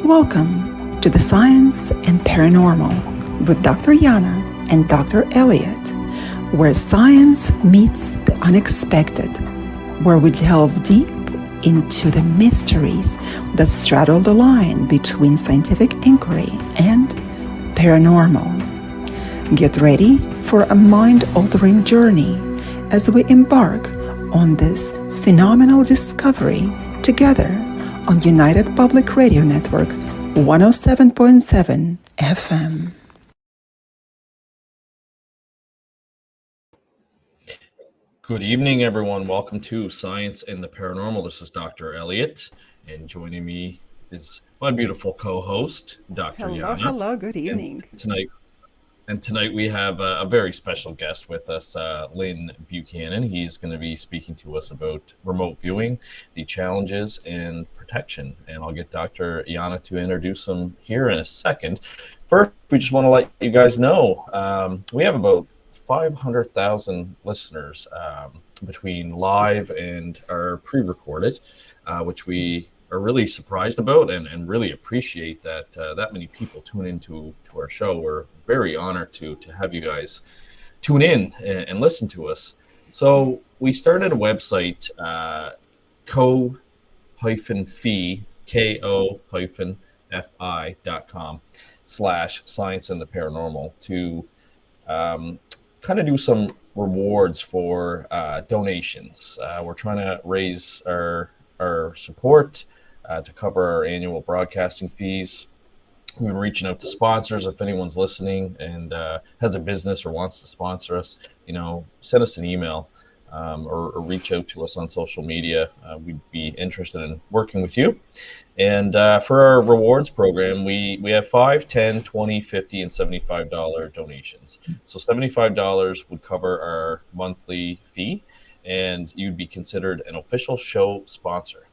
Welcome to the Science and Paranormal with Dr. Yana and Dr. Elliot, where science meets the unexpected, where we delve deep into the mysteries that straddle the line between scientific inquiry and paranormal. Get ready for a mind-altering journey as we embark on this phenomenal discovery together on United Public Radio Network 107.7 FM. Good evening, everyone. Welcome to Science and the Paranormal. This is Dr. Elliot, and joining me is my beautiful co-host, Dr. Yana. Hello, good evening. Tonight we have a very special guest with us, Lyn Buchanan. He's going to be speaking to us about remote viewing, the challenges and protection. And I'll get Dr. Yana to introduce him here in a second. First, we just want to let you guys know we have about 500,000 listeners between live and our pre-recorded, which we are really surprised about and really appreciate that that many people tune into our show. We're very honored to have you guys tune in and listen to us. So we started a website, ko-fi.com/science and the paranormal to kind of do some rewards for donations. We're trying to raise our support to cover our annual broadcasting fees. We've been reaching out to sponsors. If anyone's listening and has a business or wants to sponsor us, send us an email or reach out to us on social media. We'd be interested in working with you. And for our rewards program, we have $5, $10, $20, $50, and $75 donations. So $75 would cover our monthly fee, and you'd be considered an official show sponsor.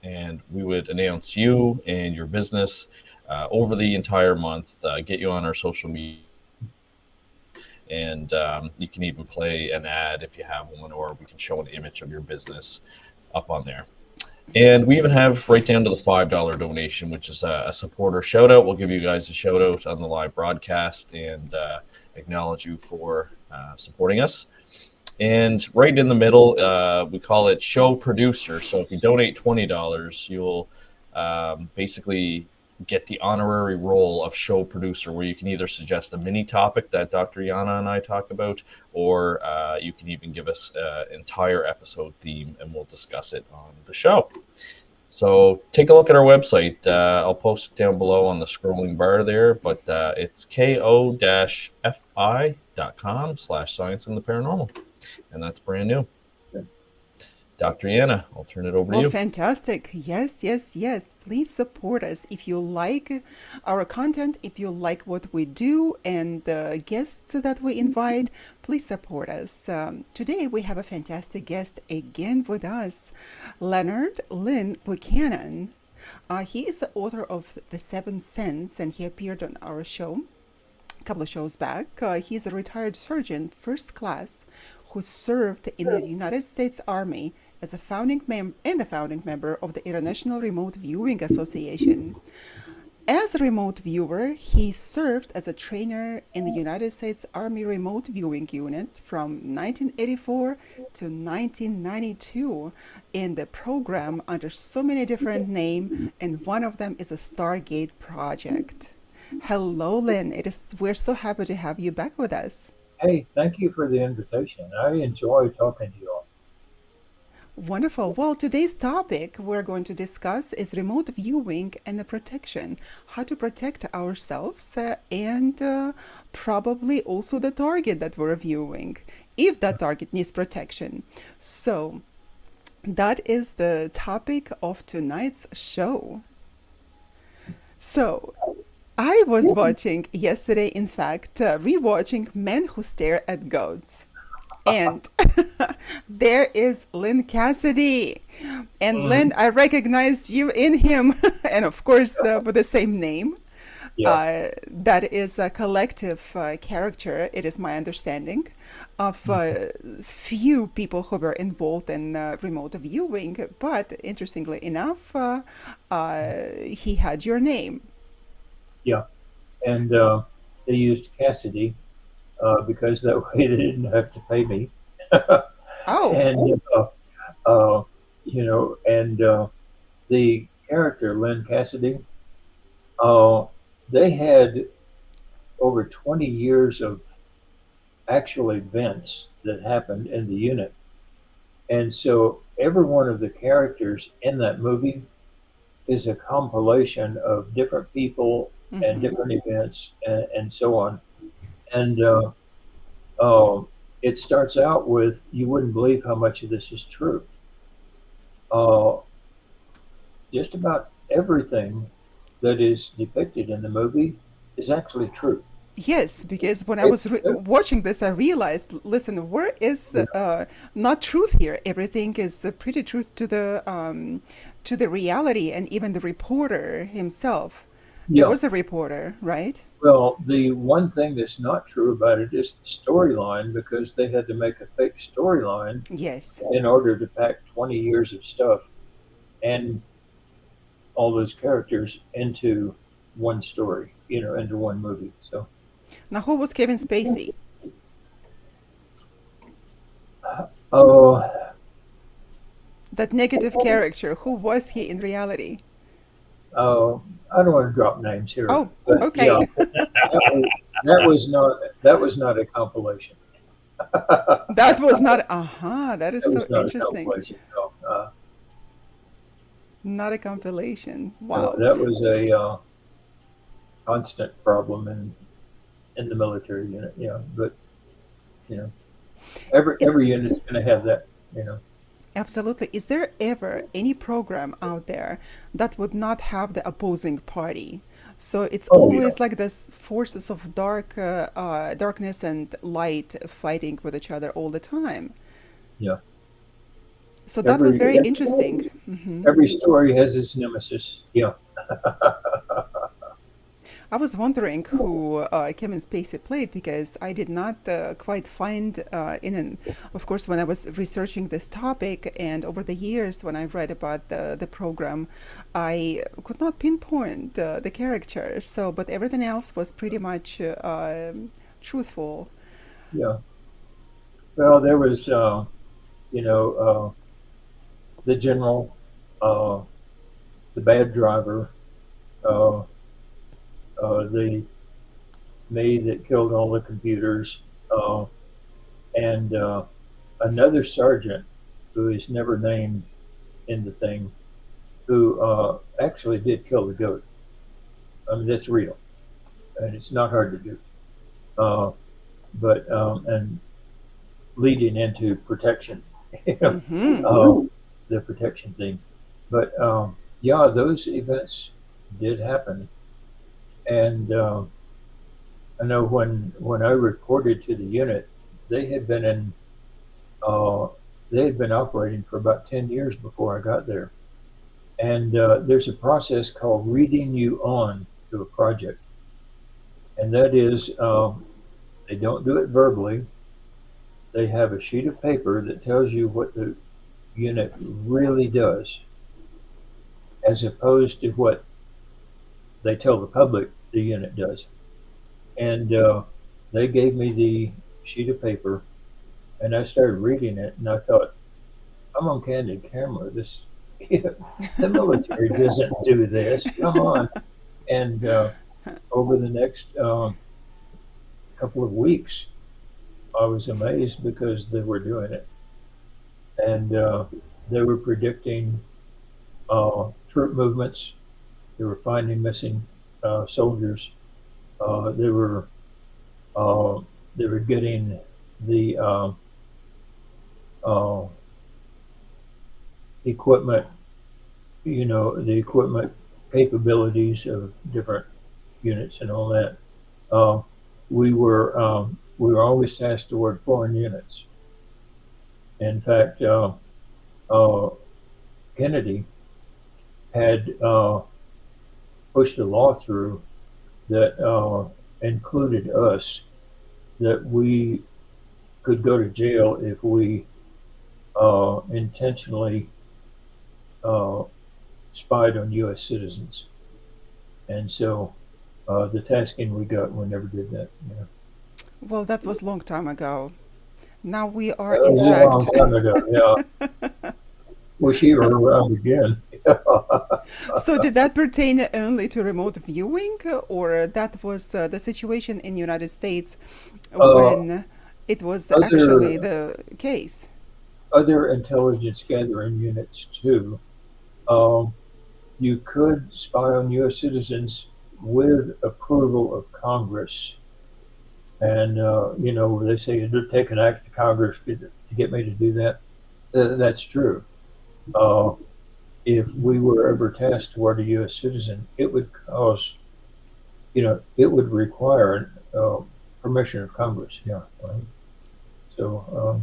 And we would announce you and your business over the entire month, get you on our social media. And you can even play an ad if you have one, or we can show an image of your business up on there. And we even have right down to the $5 donation, which is a supporter shout out. We'll give you guys a shout out on the live broadcast and acknowledge you for supporting us. And right in the middle, we call it show producer. So if you donate $20, you'll basically get the honorary role of show producer, where you can either suggest a mini topic that Dr. Yana and I talk about, or you can even give us an entire episode theme and we'll discuss it on the show. So take a look at our website. I'll post it down below on the scrolling bar there, but it's ko-fi.com/science and the paranormal. And that's brand new. Dr. Yana, I'll turn it over to you. Fantastic. Yes. Please support us. If you like our content, if you like what we do and the guests that we invite, please support us. Today we have a fantastic guest again with us, Leonard Lyn Buchanan. He is the author of The Seventh Sense, and he appeared on our show a couple of shows back. He's a retired surgeon, first class, who served in the United States Army as a founding member of the International Remote Viewing Association. As a remote viewer, he served as a trainer in the United States Army Remote Viewing Unit from 1984 to 1992 in the program under so many different names, and one of them is a Stargate project. Hello, Lyn. We're so happy to have you back with us. Hey, thank you for the invitation. I enjoy talking to you all. Wonderful. Well, today's topic we're going to discuss is remote viewing and the protection, how to protect ourselves and probably also the target that we're viewing, if that target needs protection. So that is the topic of tonight's show. So I was watching yesterday, in fact, rewatching Men Who Stare at Goats. And there is Lyn Cassidy. And Lyn, I recognized you in him, and of course with the same name. Yeah. That is a collective character, it is my understanding, of few people who were involved in remote viewing. But interestingly enough, he had your name. Yeah. And they used Cassidy because that way they didn't have to pay me. Oh, And uh, and the character Lyn Cassidy, uh, they had over 20 years of actual events that happened in the unit, and so every one of the characters in that movie is a compilation of different people and mm-hmm. different events and so on. And uh, it starts out with you wouldn't believe how much of this is true. Uh, just about everything that is depicted in the movie is actually true. Yes, because when I It, was watching this, I realized, listen, where is not truth here? Everything is pretty truth to the reality, and even the reporter himself. There yeah. was a reporter, right? Well, the one thing that's not true about it is the storyline because they had to make a fake storyline Yes. in order to pack 20 years of stuff and all those characters into one story, into one movie. So, Now, who was Kevin Spacey? oh, That negative character. Who was he in reality? I don't want to drop names here, Oh, but yeah, okay. that was not a compilation. that That was not. That is so was not a interesting. compilation. No, Not a compilation. no, Wow. that was a constant problem in the military unit. Yeah, but you know, every Is every unit's going to have that. You know, Absolutely. Is there ever any program out there that would not have the opposing party? So it's oh yeah, always like this forces of darkness and light fighting with each other all the time. yeah. So that was Every very interesting. Hmm. every story has its nemesis. Yeah. I was wondering who Kevin Spacey played because I did not quite find of course, when I was researching this topic and over the years when I read about the program, I could not pinpoint the character. So, but everything else was pretty much truthful. Yeah. Well, there was, you know, the general, uh, the bad driver, uh, the maid that killed all the computers, and another sergeant who is never named in the thing, who actually did kill the goat. I mean, that's real, and it's not hard to do. Uh, but and leading into protection, you know, Hmm. the protection thing. But yeah, those events did happen, and I know when I reported to the unit, they had been in uh, they had been operating for about 10 years before I got there, and there's a process called reading you on to a project, and that is they don't do it verbally. They have a sheet of paper that tells you what the unit really does, as opposed to what they tell the public the unit does. And they gave me the sheet of paper, and I started reading it, and I thought, I'm on candid camera. This, the military doesn't do this. Come on. And over the next couple of weeks, I was amazed because they were doing it, and they were predicting troop movements. They were finding missing soldiers. They were uh, they were getting the uh, equipment, the equipment capabilities of different units and all that. Uh, we were always tasked toward foreign units. In fact, uh, Kennedy had pushed a law through that included us, that we could go to jail if we intentionally uh, spied on U.S. citizens. And so the tasking we got, we never did that. Yeah. Well, that was long time ago. Now we are, That in was a long fact, time ago. Yeah. Wish you were around again. so did that pertain only to remote viewing, or that was the situation in United States uh, when it was actually other the case? other intelligence gathering units too. Um, you could spy on U.S. citizens with approval of Congress, and they say it'll take an act of Congress to get me to do that. That's true. Uh, if we were ever tasked toward a U.S. citizen, it would cause, it would require permission of Congress. Yeah. Right. So,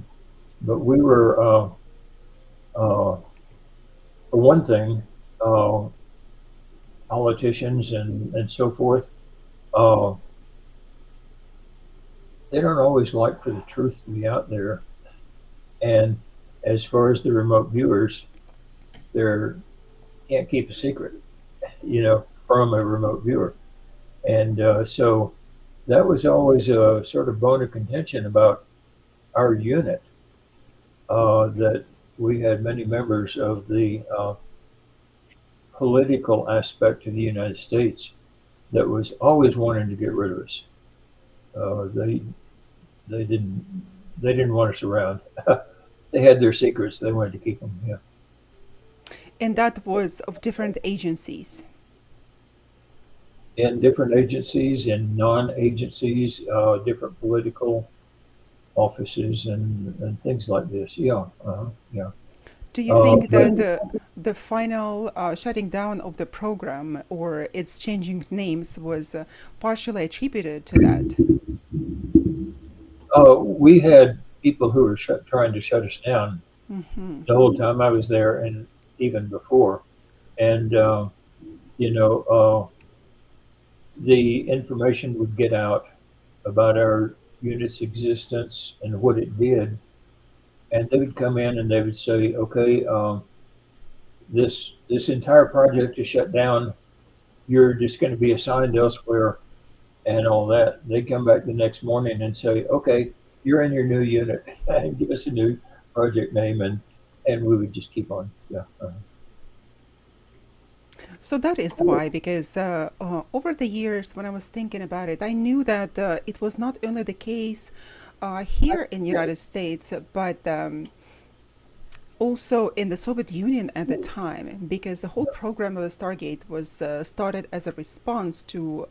but we were, uh, for one thing, uh, politicians and so forth, uh, they don't always like for the truth to be out there. And as far as the remote viewers, they can't keep a secret, from a remote viewer. And so that was always a sort of bone of contention about our unit, that we had many members of the political aspect of the United States that was always wanting to get rid of us. They they didn't they didn't want us around. They had their secrets. They wanted to keep them. Yeah. And that was of different agencies. In different agencies, in non-agencies, different political offices, and things like this. Yeah. Yeah. Do you think But that the final shutting down of the program or its changing names was partially attributed to that? we had people who were trying to shut us down Hmm. the whole time I was there, and even before. And you know, the information would get out about our unit's existence and what it did, and they would come in and they would say, "Okay, this entire project is shut down. You're just going to be assigned elsewhere," and all that. They come back the next morning and say, "Okay, you're in your new unit, and give us a new project name," and we would just keep on. Yeah. So that is why, because over the years, when I was thinking about it, I knew that it was not only the case here in the United States, but also in the Soviet Union at the time, because the whole program of the Stargate was started as a response to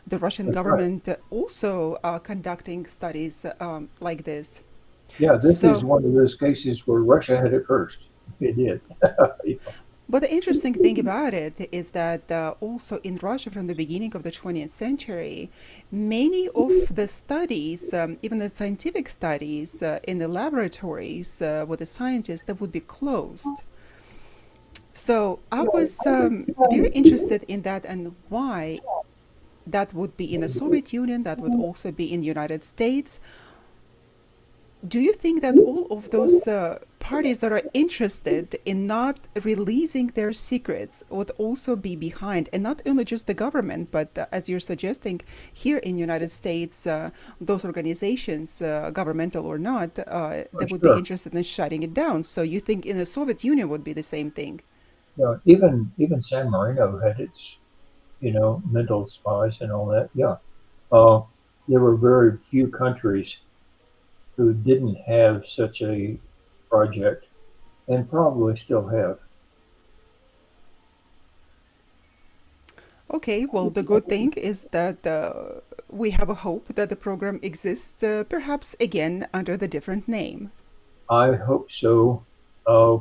the Russian That's right. government also conducting studies like this. Yeah, this is So, one of those cases where Russia had it first. It did. but the interesting thing about it is that also in Russia from the beginning of the 20th century, many of the studies, even the scientific studies in the laboratories with the scientists, that would be closed. So I was very interested in that and why that would be in the Soviet Union, that would also be in the United States. Do you think that all of those parties that are interested in not releasing their secrets would also be behind, and not only just the government, but as you're suggesting, here in the United States, those organizations, governmental or not, For that would be sure. interested in shutting it down? So you think in the Soviet Union would be the same thing? Even San Marino had its, mental spies and all that. Yeah. Uh, there were very few countries who didn't have such a project, and probably still have. Okay, well, the good thing is that we have a hope that the program exists, perhaps again under the different name. I hope so.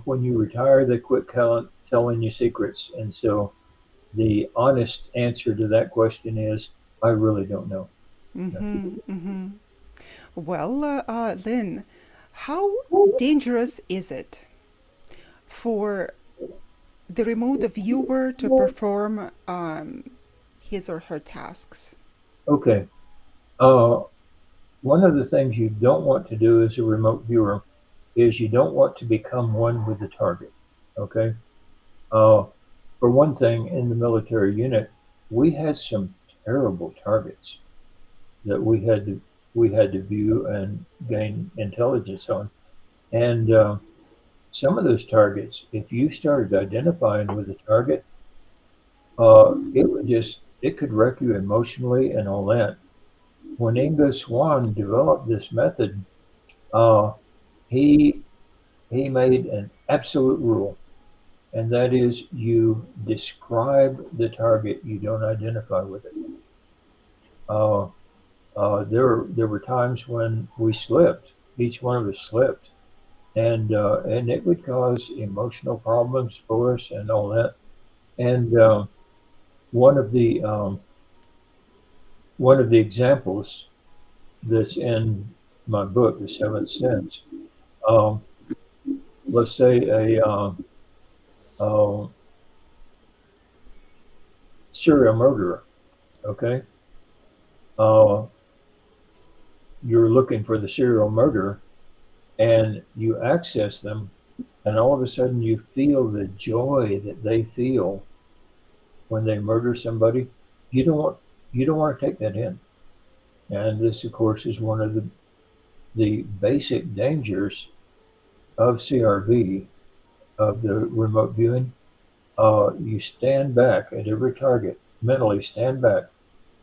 When you retire, they quit telling you secrets, and so the honest answer to that question is, I really don't know. Yeah. Mm-hmm, mm-hmm. Well, Lynn, how dangerous is it for the remote viewer to perform his or her tasks? Okay. Uh, One of the things you don't want to do as a remote viewer is you don't want to become one with the target. Okay. Uh, for one thing, in the military unit, we had some terrible targets that we had to view and gain intelligence on, and some of those targets, if you started identifying with a target, it could wreck you emotionally and all that. When Ingo Swann developed this method, uh, he he made an absolute rule, and that is you describe the target, you don't identify with it. Uh, there were times when we slipped, each one of us slipped, and it would cause emotional problems for us and all that. And one of the um, one of the examples that's in my book, The Seventh Sense, um, let's say a serial murderer. Okay, uh, you're looking for the serial murderer, and you access them, and all of a sudden you feel the joy that they feel when they murder somebody. You don't want to take that in, and this, of course, is one of the basic dangers of CRV, of the remote viewing. You stand back at every target, mentally stand back,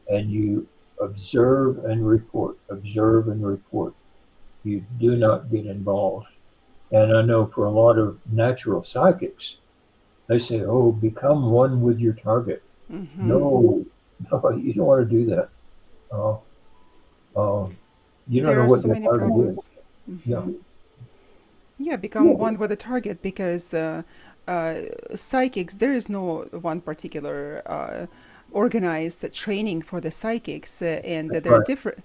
and you observe and report, observe and report. You do not get involved. And I know for a lot of natural psychics, they say, oh, become one with your target. Mm-hmm. No, no, you don't want to do that. Uh, uh, you don't There know are what so that many target is. problems. Yeah. Mm-hmm. Yeah, become one with the target because uh, psychics, there is no one particular organized training for the psychics, and That's there are right. different.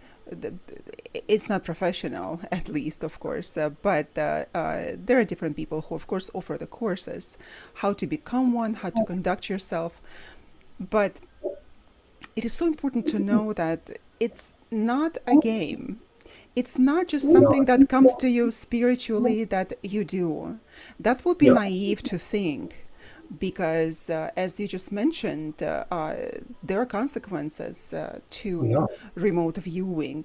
It's not professional, at least, of course, but there are different people who, of course, offer the courses, how to become one, how to conduct yourself. But it is so important to know that it's not a game. It's not just You something know, that comes to you spiritually that you do. That would be yeah, naive to think because, as you just mentioned, there are consequences to yeah. remote viewing.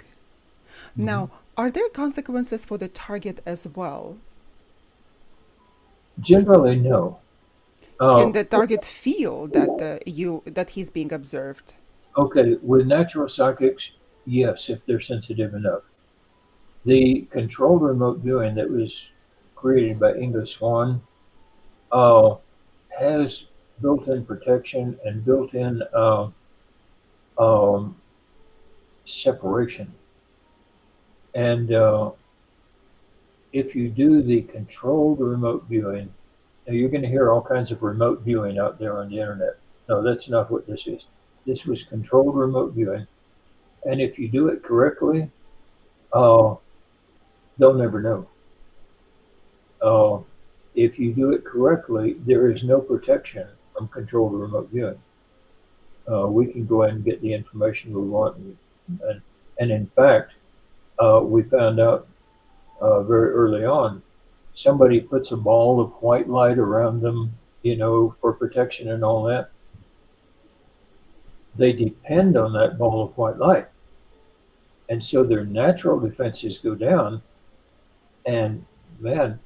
Mhm. Now, are there consequences for the target as well? Generally, no. Can Uh, the target feel that that he's being observed? okay, with natural psychics, yes, if they're sensitive enough. The controlled remote viewing that was created by Ingo Swann uh, has built-in protection and built-in um, separation. And if you do the controlled remote viewing, now you're going to hear all kinds of remote viewing out there on the internet. No, that's not what this is. This was controlled remote viewing. And if you do it correctly, uh, they'll never know. Uh, if you do it correctly, there is no protection from controlled remote viewing. We can go ahead and get the information we want. And in fact, we found out very early on, somebody puts a ball of white light around them, for protection and all that. They depend on that ball of white light. And so their natural defenses go down. And man,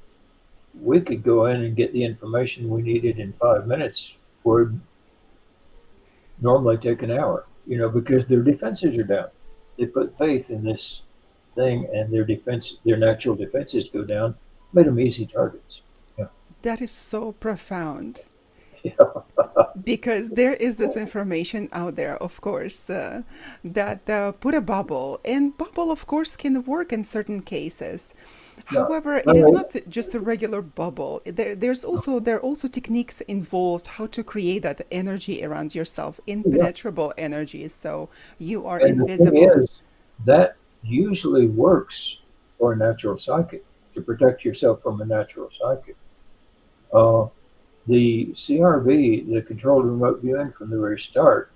we could go in and get the information we needed in 5 minutes where it'd normally take an hour, because their defenses are down. They put faith in this thing, and their natural defenses go down, made them easy targets. Yeah. That is so profound. Yeah. Because there is this information out there, of course, that put a bubble, and bubble, of course, can work in certain cases. Yeah. However, it is Well, not just a regular bubble. There are also techniques involved how to create that energy around yourself, yeah. impenetrable energy, so you are And the thing invisible. is, that usually works for a natural psychic, to protect yourself from a natural psychic. Uh, the CRV, the controlled remote viewing from the very start,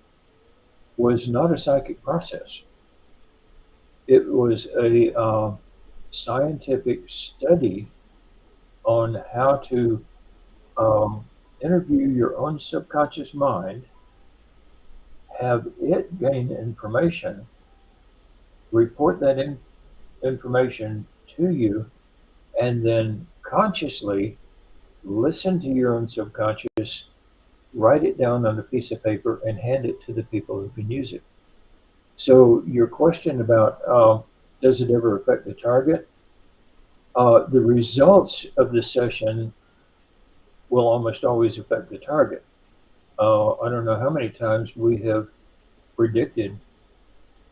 was not a psychic process. It was a scientific study on how to interview your own subconscious mind, have it gain information, report that information to you, and then consciously listen to your own subconscious, write it down on a piece of paper, and hand it to the people who can use it. So your question about does it ever affect the target? The results of the session will almost always affect the target. I don't know how many times we have predicted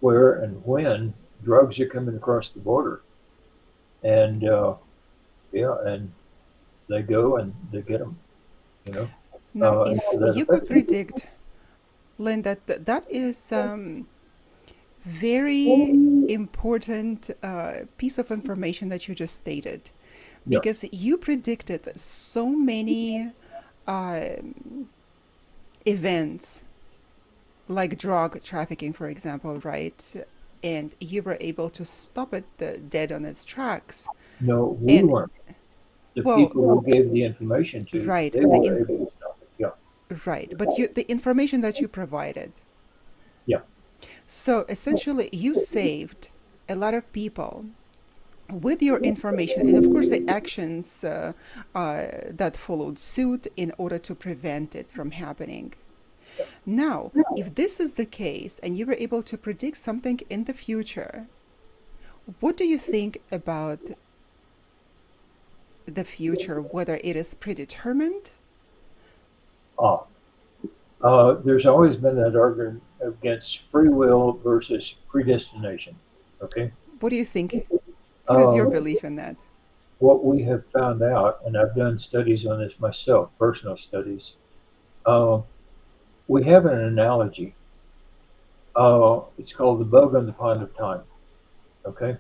where and when drugs are coming across the border, and and they go and they get them. You know. Now, if So that you could affects predict, Lynn, that is very important piece of information that you just stated, Yeah. because you predicted so many events like drug trafficking, for example, right? And you were able to stop it dead on its tracks. No, we And weren't. The well, people who gave the information to, right, they were able to stop it. Yeah. right, but the information that you provided. Yeah. So essentially, you saved a lot of people with your information, and of course, the actions that followed suit in order to prevent it from happening. Now, if this is the case and you were able to predict something in the future, what do you think about the future, whether it is predetermined? There's always been that argument against free will versus predestination. Okay. What do you think? What is your Um, belief in that? what we have found out, and I've done studies on this myself, personal studies, uh, we have an analogy. It's called the bug on the pond of time. Okay.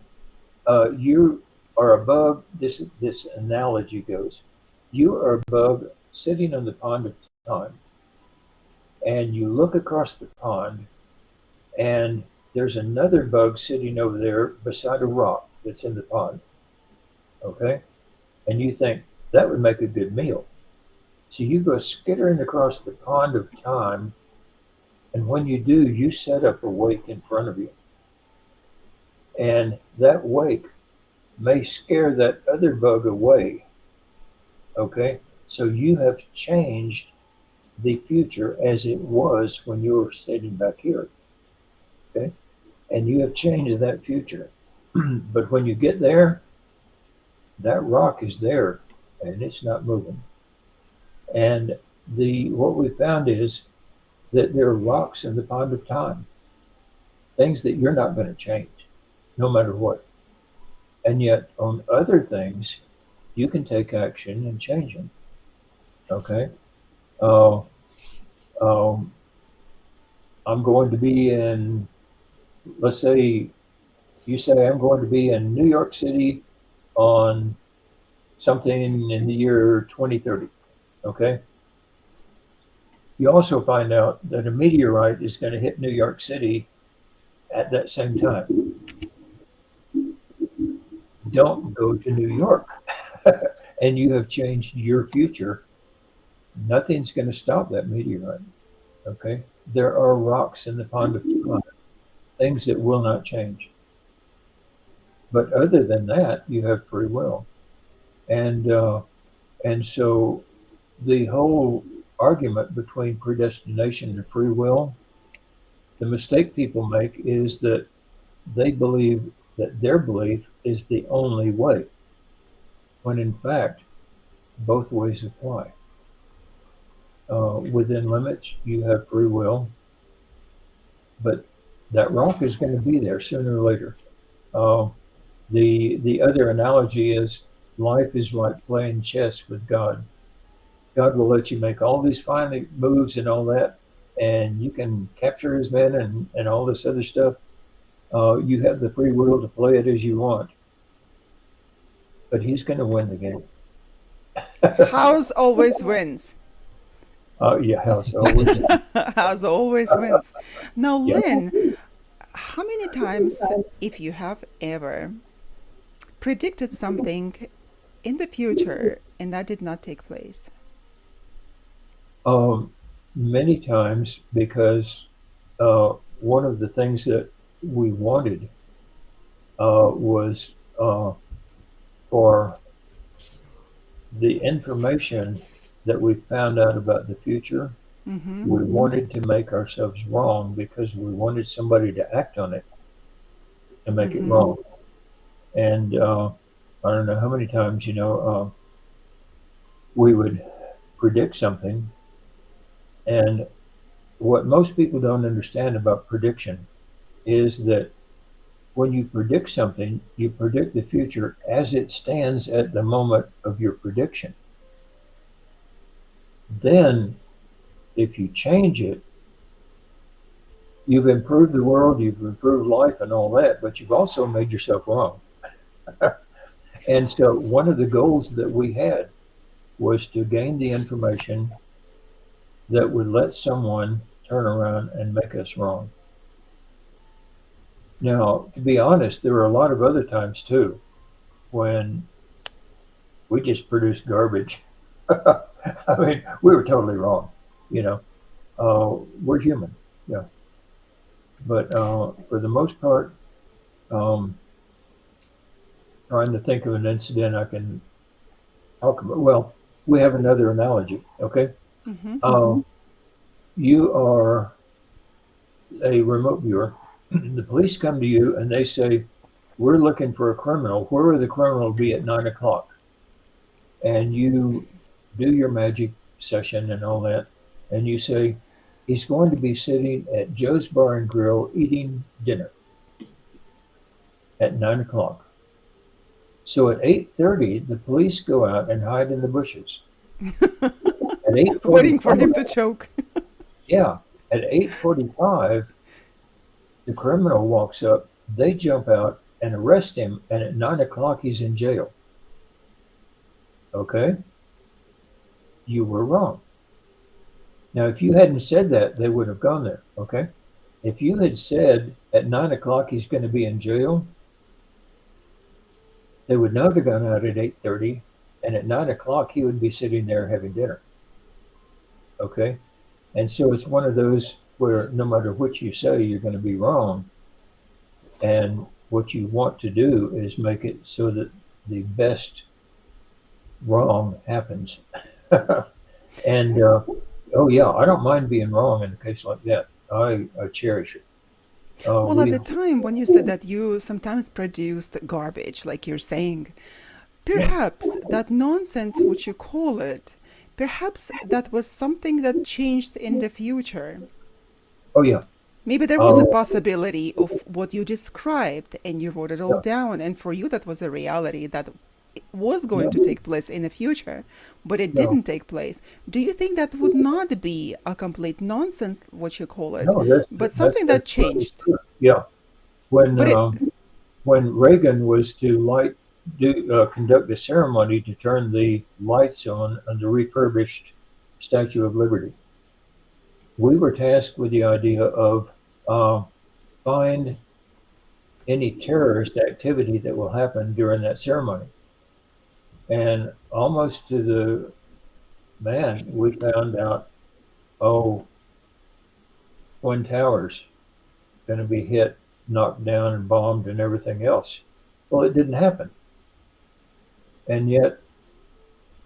You are a bug. This analogy goes. You are a bug sitting on the pond of time, and you look across the pond, and there's another bug sitting over there beside a rock that's in the pond. Okay. And you think that would make a good meal. So you go skittering across the pond of time, and when you do, you set up a wake in front of you. And that wake may scare that other bug away. Okay? So you have changed the future as it was when you were standing back here. Okay? And you have changed that future. But when you get there, that rock is there and it's not moving. And what we found is that there are rocks in the pond of time, things that you're not going to change, no matter what. And yet, on other things, you can take action and change them. Okay. Uh, um, I'm going to be in, let's say, you say I'm going to be in New York City on something in the year 2030. Okay. You also find out that a meteorite is going to hit New York City at that same time. Don't go to New York. And you have changed your future. Nothing's going to stop that meteorite. Okay. There are rocks in the pond of time, things that will not change. But other than that, you have free will. And so the whole argument between predestination and free will, the mistake people make is that they believe that their belief is the only way, when in fact, both ways apply. Within limits, you have free will, but that rock is going to be there sooner or later. The other analogy is life is like playing chess with God. God will let you make all these fine moves and all that, and you can capture his men and all this other stuff. You have the free will to play it as you want, but he's going to win the game. House always wins. Yeah, house always. As always wins. Now, Yeah. Lynn, how many times, if you have ever, predicted something in the future and that did not take place? Um, Many times because one of the things that we wanted was for the information that we found out about the future. Mm-hmm. We wanted to make ourselves wrong because we wanted somebody to act on it and make it Mm-hmm. wrong. And I don't know how many times, we would predict something. And what most people don't understand about prediction is that when you predict something, you predict the future as it stands at the moment of your prediction. Then, if you change it, you've improved the world, you've improved life, and all that, but you've also made yourself wrong. And so, one of the goals that we had was to gain the information that would let someone turn around and make us wrong. Now, to be honest, there were a lot of other times too when we just produced garbage. I mean, we were totally wrong, you know. We're human, yeah. But for the most part, um, trying to think of an incident I can talk about. Well, we have another analogy, okay? Mm-hmm. You are a remote viewer. The police come to you and they say, "We're looking for a criminal. Where will the criminal be at 9 o'clock?" And you do your magic session and all that, and you say, "He's going to be sitting at Joe's Bar and Grill eating dinner at 9 o'clock." So at 8:30, the police go out and hide in the bushes. At Waiting for 8:45, him to choke. yeah, at 8:45, the criminal walks up. They jump out and arrest him, and at 9 o'clock, he's in jail. Okay, you were wrong. Now, if you hadn't said that, they would have gone there. Okay, if you had said at 9 o'clock he's going to be in jail, they would not have gone out at 8:30, and at 9 o'clock he would be sitting there having dinner. Okay, and so it's one of those where no matter what you say, you're going to be wrong. And what you want to do is make it so that the best wrong happens. And oh yeah, I don't mind being wrong in a case like that. I cherish it. Well, at We the time when you said that you sometimes produced garbage, like you're saying, Yeah. perhaps that nonsense, which you call it, perhaps that was something that changed in the future. Oh yeah. Maybe there was a Oh possibility of what you described and you wrote it all yeah. down, and for you, that was a reality that it was going Yeah. to take place in the future, but it No. didn't take place. Do you think that would not be a complete nonsense, what you call it, No. That's but that's something that that's totally changed? true. Yeah. When But it, Reagan was to conduct a ceremony to turn the lights on the refurbished Statue of Liberty, we were tasked with the idea of uh, find any terrorist activity that will happen during that ceremony. And almost to the man, we found out, oh, Twin Towers going to be hit, knocked down, and bombed, and everything else. Well, it didn't happen. And yet,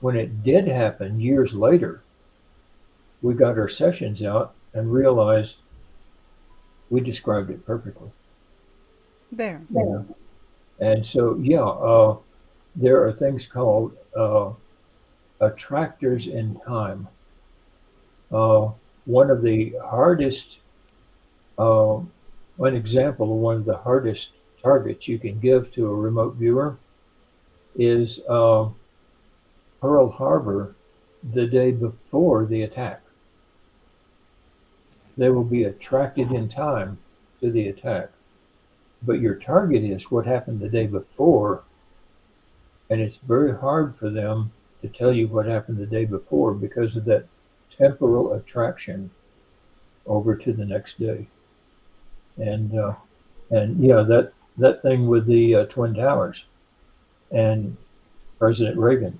when it did happen years later, we got our sessions out and realized we described it perfectly. there. You know? And so, yeah, there are things called attractors in time. Uh, one of the hardest, uh, one example of one of the hardest targets you can give to a remote viewer is Pearl Harbor the day before the attack. They will be attracted in time to the attack. But your target is what happened the day before, and it's very hard for them to tell you what happened the day before because of that temporal attraction over to the next day. And yeah, that thing with the Twin Towers and President Reagan,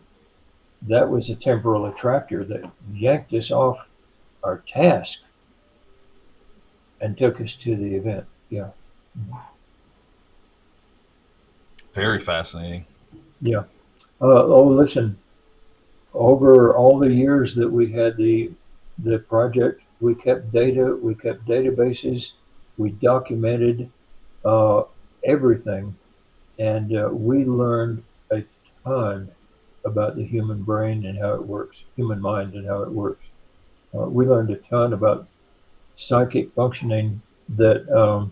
that was a temporal attractor that yanked us off our task and took us to the event. Yeah. Very fascinating. Yeah. Oh, listen, over all the years that we had the project, we kept data, we kept databases, we documented uh, everything, and we learned a ton about the human brain and how it works, human mind and how it works. We learned a ton about psychic functioning that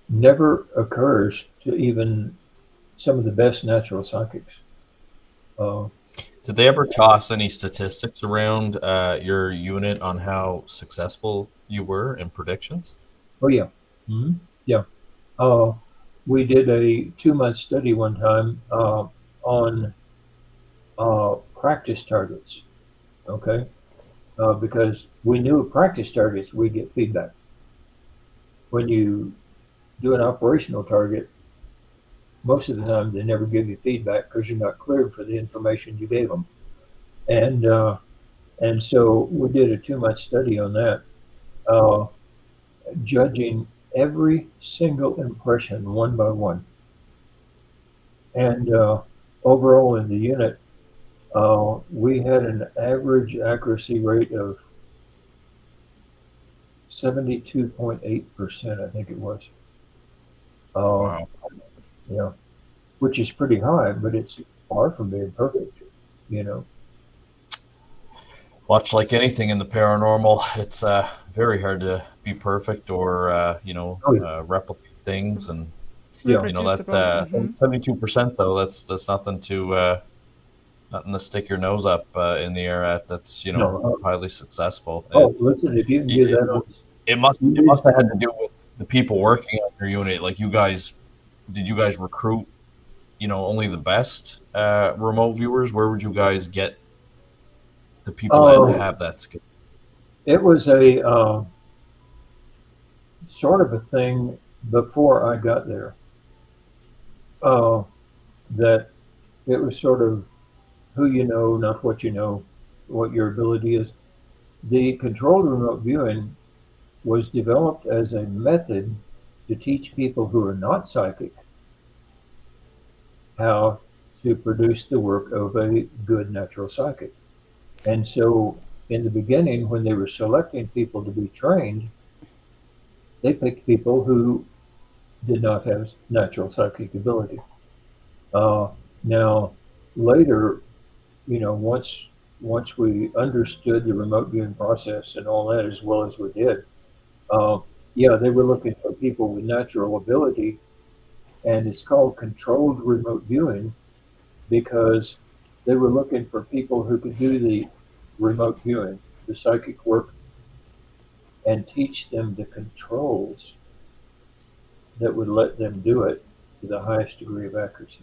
never occurs to even some of the best natural psychics. Uh, Did they ever toss any statistics around your unit on how successful you were in predictions? oh yeah, yeah. Uh, we did a 2 month study one time on practice targets. Okay, because we knew at practice targets we get feedback. When you do an operational target, most of the time they never give you feedback because you're not cleared for the information you gave them. And and so we did a 2 month study on that, uh, judging every single impression one by one. And overall in the unit, we had an average accuracy rate of 72.8%, I think it was. Uh, Wow. yeah, which is pretty high, but it's far from being perfect, you know. Much like anything in the paranormal, it's very hard to be perfect or Oh, yeah. replicate things, and Yeah. that Reproducible. 72% though, that's nothing to stick your nose up in the air at. That's No. highly successful. Oh, listen, if you can do that, It must have had to do with the people working on your unit. Like you guys, did you guys recruit only the best remote viewers? Where would you guys get the people that have that skill? it was a sort of a thing before I got there. Uh, that it was sort of who you know, not what you know, what your ability is. The controlled remote viewing was developed as a method to teach people who are not psychic how to produce the work of a good natural psychic. And so, in the beginning, when they were selecting people to be trained, they picked people who did not have natural psychic ability. Uh, Now, later, once we understood the remote viewing process and all that as well as we did, uh, yeah, they were looking for people with natural ability, and it's called controlled remote viewing because they were looking for people who could do the remote viewing, the psychic work, and teach them the controls that would let them do it to the highest degree of accuracy.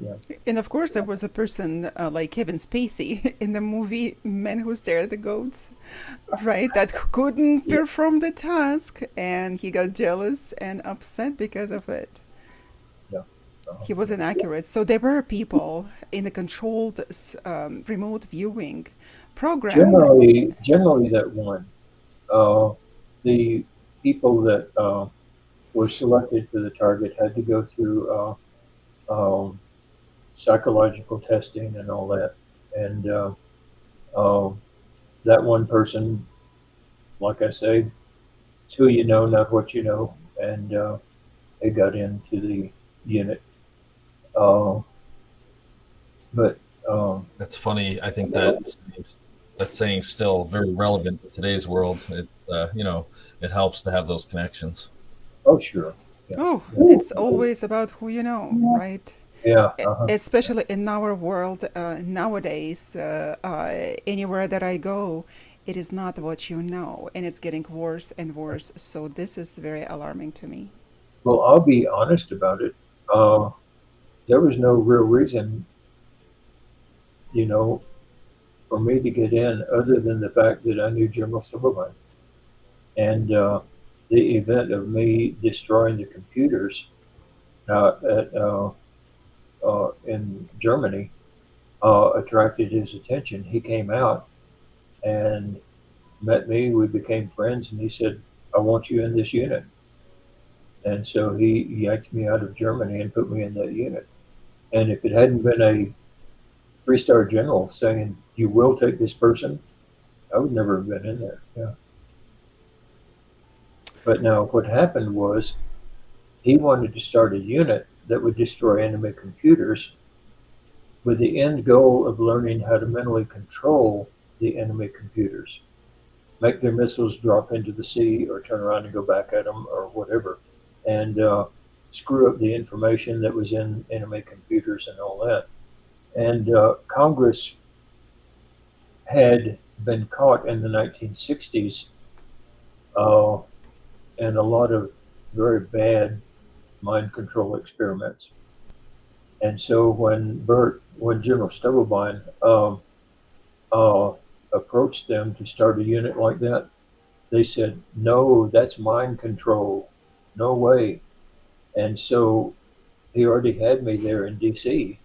Yeah. And of course, there was a person like Kevin Spacey in the movie Men Who Stare at the Goats, right? That couldn't Yeah. perform the task and he got jealous and upset because of it. Yeah. He was inaccurate. So there were people in the controlled remote viewing program. Generally that won. Uh, the people that were selected for the target had to go through psychological testing and all that. And um, that one person, like I say, it's who you know, not what you know. And they got into the unit. Uh, but That's funny. I think that saying's still very relevant in today's world. It's it helps to have those connections. oh, sure. Yeah. Oh, Yeah. it's always about who you know, right? Yeah. Uh-huh. Especially in our world nowadays, anywhere that I go, it is not what you know, and it's getting worse and worse. So this is very alarming to me. Well, I'll be honest about it. There was no real reason, you know, for me to get in other than the fact that I knew General Silverman. And the event of me destroying the computers in Germany attracted his attention. He came out and met me. We became friends, and he said, "I want you in this unit." And so he yanked me out of Germany and put me in that unit. And if it hadn't been a three-star general saying, "You will take this person," I would never have been in there. Yeah. But now what happened was he wanted to start a unit that would destroy enemy computers with the end goal of learning how to mentally control the enemy computers, make their missiles drop into the sea or turn around and go back at them or whatever, and screw up the information that was in enemy computers and all that. And Congress had been caught in the 1960s in a lot of very bad mind control experiments. And so when General Stubblebine approached them to start a unit like that, they said, "No, that's mind control. No way." And so he already had me there in DC.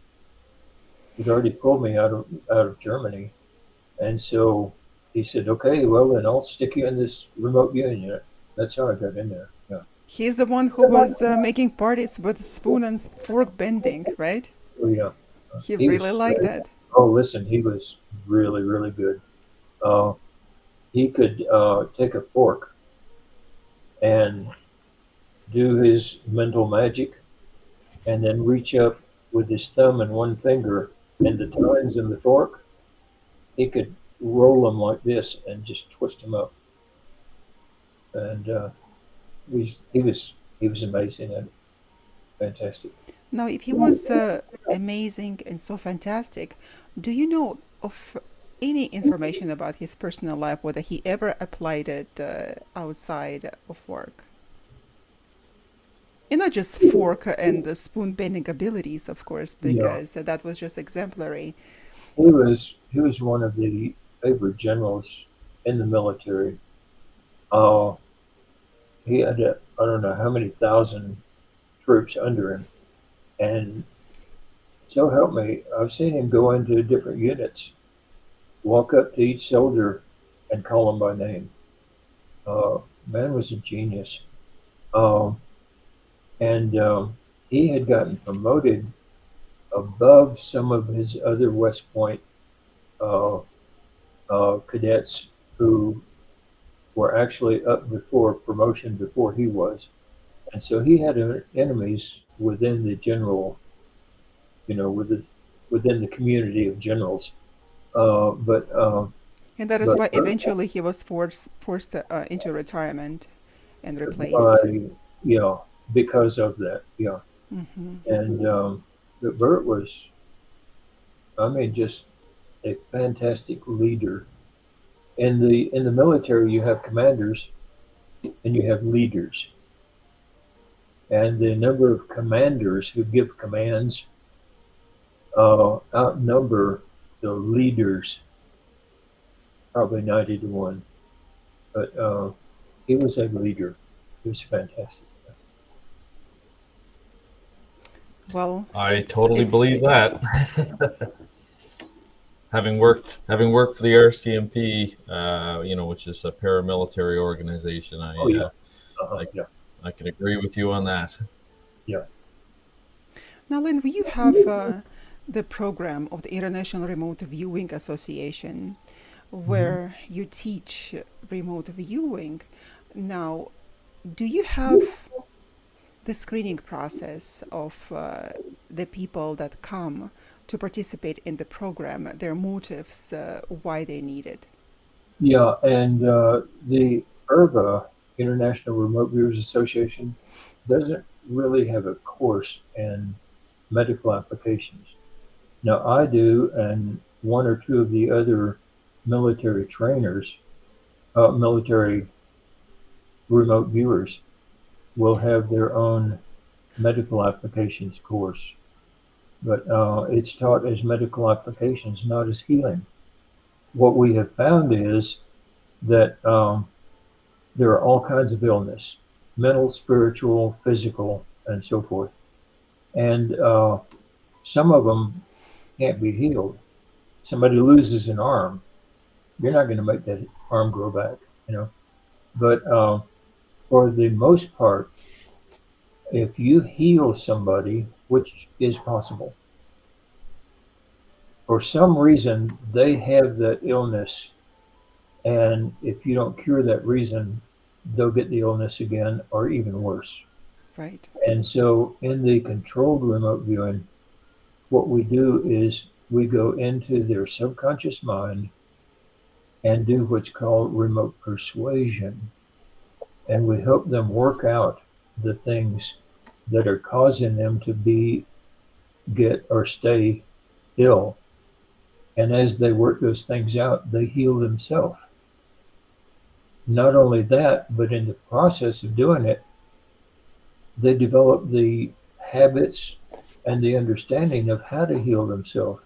He'd already pulled me out of Germany. And so he said, "Okay, well, then I'll stick you in this remote viewing unit." That's how I got in there. Yeah. He's the one who was making parties with spoon and fork bending, right? Oh, yeah. He really liked that. Oh, listen, he was really, really good. He could take a fork and do his mental magic and then reach up with his thumb and one finger and the tines in the fork. He could roll them like this and just twist them up. And he was amazing and fantastic. Now, if he was amazing and so fantastic, do you know of any information about his personal life, whether he ever applied it outside of work? And not just fork and the spoon bending abilities, of course, because that was just exemplary. He was one of the favorite generals in the military. He had I don't know how many thousand troops under him, and so help me, I've seen him go into different units, walk up to each soldier, and call them by name. Man was a genius, and he had gotten promoted above some of his other West Point cadets who were actually up before promotion before he was. And so he had enemies within the general, within the community of generals. And that is why eventually he was forced into retirement and replaced. Because of that, yeah. Mm-hmm. And but Bert was, just a fantastic leader. In the military, you have commanders and you have leaders. And the number of commanders who give commands outnumber the leaders probably 90 to 1. But he was a leader. He was fantastic. Well, I totally believe that. Having worked for the RCMP, which is a paramilitary organization, I can agree with you on that. Yeah. Now, Lyn, you have the program of the International Remote Viewing Association, where you teach remote viewing. Now, do you have the screening process of the people that come to participate in the program, their motives, why they need it? Yeah, and the IRVA, International Remote Viewers Association, doesn't really have a course in medical applications. Now I do, and one or two of the other military trainers, military remote viewers, will have their own medical applications course. But it's taught as medical applications, not as healing. what we have found is that there are all kinds of illness, mental, spiritual, physical, and so forth. And some of them can't be healed. Somebody loses an arm, you're not going to make that arm grow back, you know. But for the most part, if you heal somebody, which is possible, for some reason they have that illness, and if you don't cure that reason, they'll get the illness again or even worse. Right. And so in the controlled remote viewing, what we do is we go into their subconscious mind and do what's called remote persuasion. And we help them work out the things that are causing them to get or stay ill. And as they work those things out, they heal themselves. Not only that, but in the process of doing it, they develop the habits and the understanding of how to heal themselves.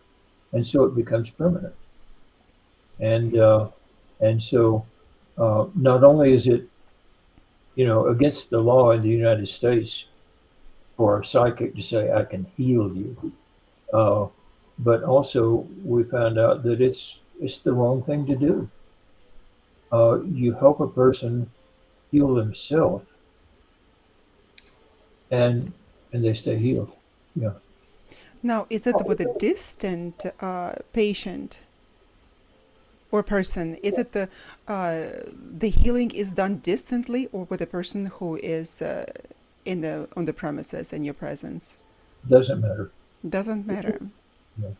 And so it becomes permanent. And so not only is it, against the law in the United States for a psychic to say, I can heal you. But also we found out that it's the wrong thing to do. You help a person heal themselves and they stay healed. Yeah. Now, is it with a distant patient or person? Is it the healing is done distantly, or with a person who is on the premises in your presence? Doesn't matter. Doesn't matter. Yeah.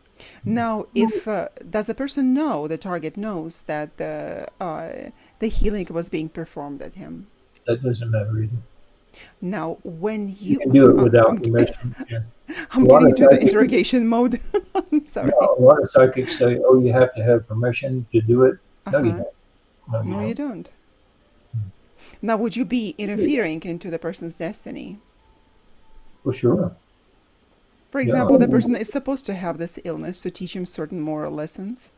Now, if does the person know, the target knows that the healing was being performed at him? That doesn't matter either. Now, when You can do it without permission. Yeah. I'm getting into the interrogation mode. I'm sorry. A lot of psychics say, "Oh, you have to have permission to do it." No, you don't. No, you don't. Now, would you be interfering into the person's destiny? Well, sure. For example, the person is supposed to have this illness to teach him certain moral lessons.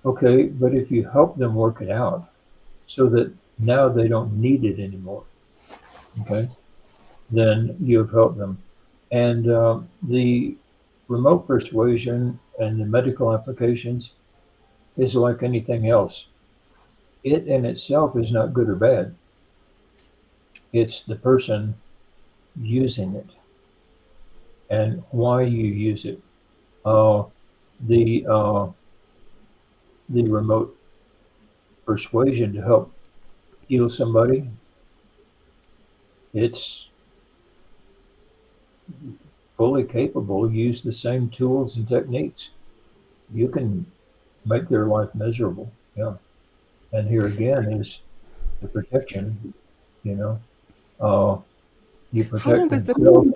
Okay, but if you help them work it out so that now they don't need it anymore, okay, then you've helped them. And the remote persuasion and the medical applications is like anything else. It in itself is not good or bad. It's the person using it and why you use it. The remote persuasion to help heal somebody, it's fully capable, use the same tools and techniques. You can make their life miserable. Yeah. And here again is the protection, you protect themselves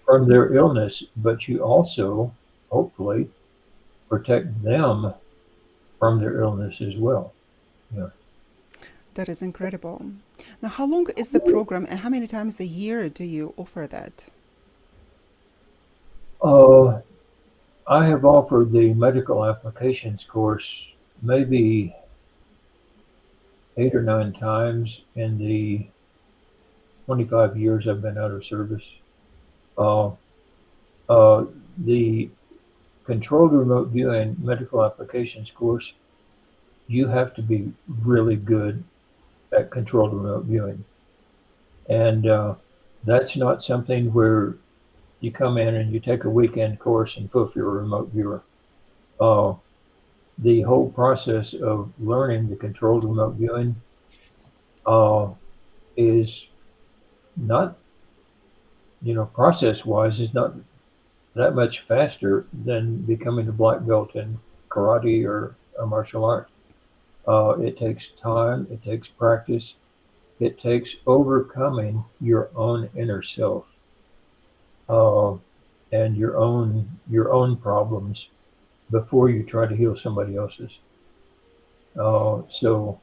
from their illness, but you also hopefully protect them from their illness as well. Yeah. That is incredible. Now, how long is the program and how many times a year do you offer that? I have offered the medical applications course maybe 8 or 9 times in the 25 years I've been out of service. The controlled remote viewing medical applications course, you have to be really good at controlled remote viewing. And that's not something where you come in and you take a weekend course and poof, you're a remote viewer. The whole process of learning the controlled remote viewing is not, process-wise, is not that much faster than becoming a black belt in karate or a martial art. It takes time, it takes practice, it takes overcoming your own inner self and your own problems before you try to heal somebody else's. So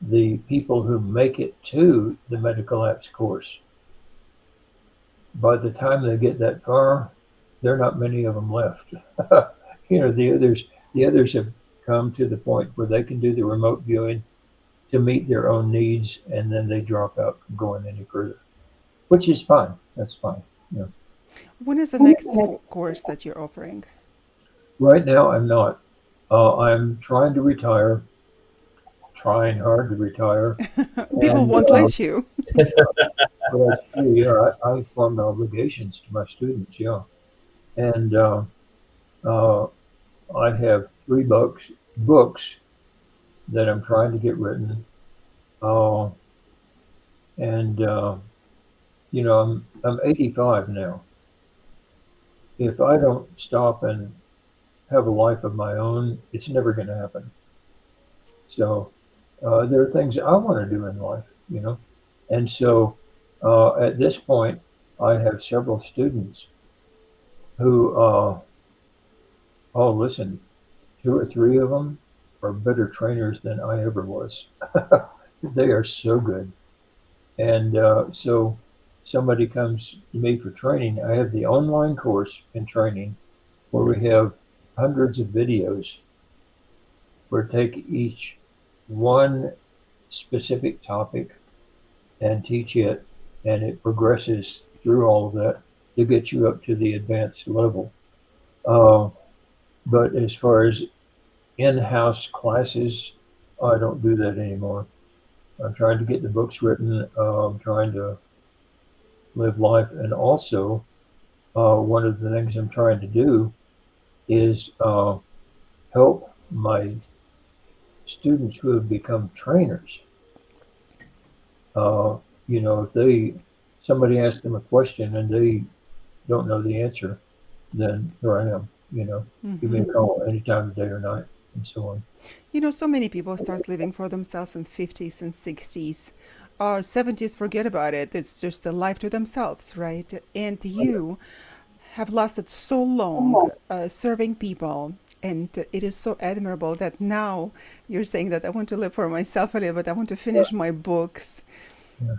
the people who make it to the medical apps course, by the time they get that far, there are not many of them left. There's The others have come to the point where they can do the remote viewing to meet their own needs, and then they drop out from going any further, which is fine. That's fine. Yeah. When is the next course that you're offering? Right now, I'm not. I'm trying to retire, trying hard to retire, People and won't let you. well, that's true. Yeah, I form obligations to my students. Yeah, and uh, I have three books that I'm trying to get written, uh, and I'm 85 now. If I don't stop and have a life of my own, it's never going to happen. So there are things I want to do in life. And so at this point, I have several students who, oh, listen, two or three of them are better trainers than I ever was. They are so good. And so somebody comes to me for training. I have the online course in training where we have hundreds of videos where take each one specific topic and teach it, and it progresses through all of that to get you up to the advanced level. Uh, but as far as in-house classes, I don't do that anymore. I'm trying to get the books written. I'm trying to live life, and also one of the things I'm trying to do is help my students who have become trainers. If somebody asks them a question and they don't know the answer, then here I am. Give me a call any time of day or night, and so on. So many people start living for themselves in 50s and 60s. 70s, forget about it. It's just a life to themselves, right? And you have lasted so long serving people. And it is so admirable that now you're saying that I want to live for myself a little bit. I want to finish my books. Yeah.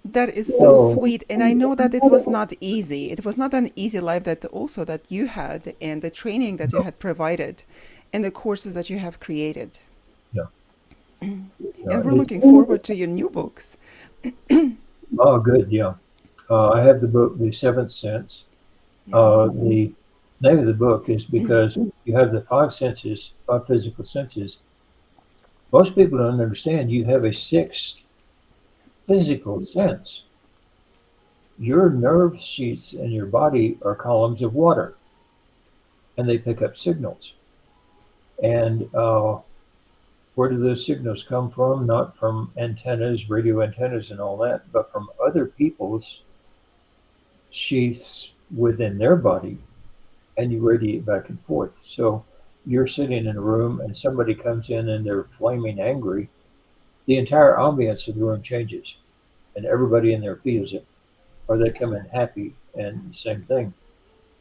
That is so sweet. And I know that it was not easy. It was not an easy life that you had, and the training that you had provided and the courses that you have created. Yeah. And we're looking forward to your new books. Oh, good. Yeah. I have the book, The Seventh Sense. The name of the book is because you have the five physical senses. Most people don't understand you have a sixth physical sense. Your nerve sheaths in your body are columns of water, and they pick up signals. And where do those signals come from? Not from antennas, radio antennas and all that, but from other people's sheaths within their body, and you radiate back and forth. So you're sitting in a room and somebody comes in and they're flaming angry, the entire ambience of the room changes and everybody in there feels it. Or they come in happy, and the same thing.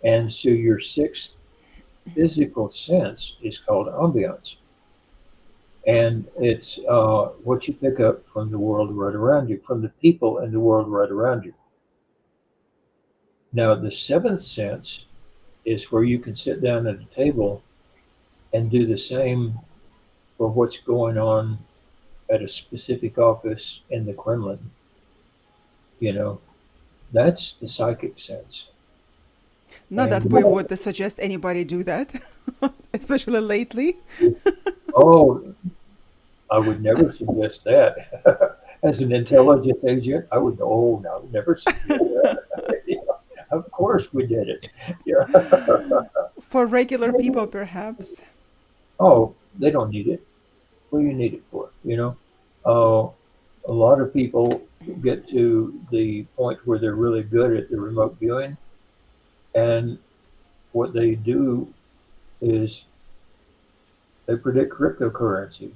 And so your sixth physical sense is called ambience. And it's what you pick up from the world right around you, from the people and the world right around you. Now, the seventh sense is where you can sit down at a table and do the same for what's going on at a specific office in the Kremlin. That's the psychic sense. Not that we would suggest anybody do that, especially lately. Oh, I would never suggest that. As an intelligence agent, I would never suggest that. Of course we did it. Yeah. For regular people, perhaps. Oh, they don't need it. What do you need it for? A lot of people get to the point where they're really good at the remote viewing, and what they do is they predict cryptocurrency.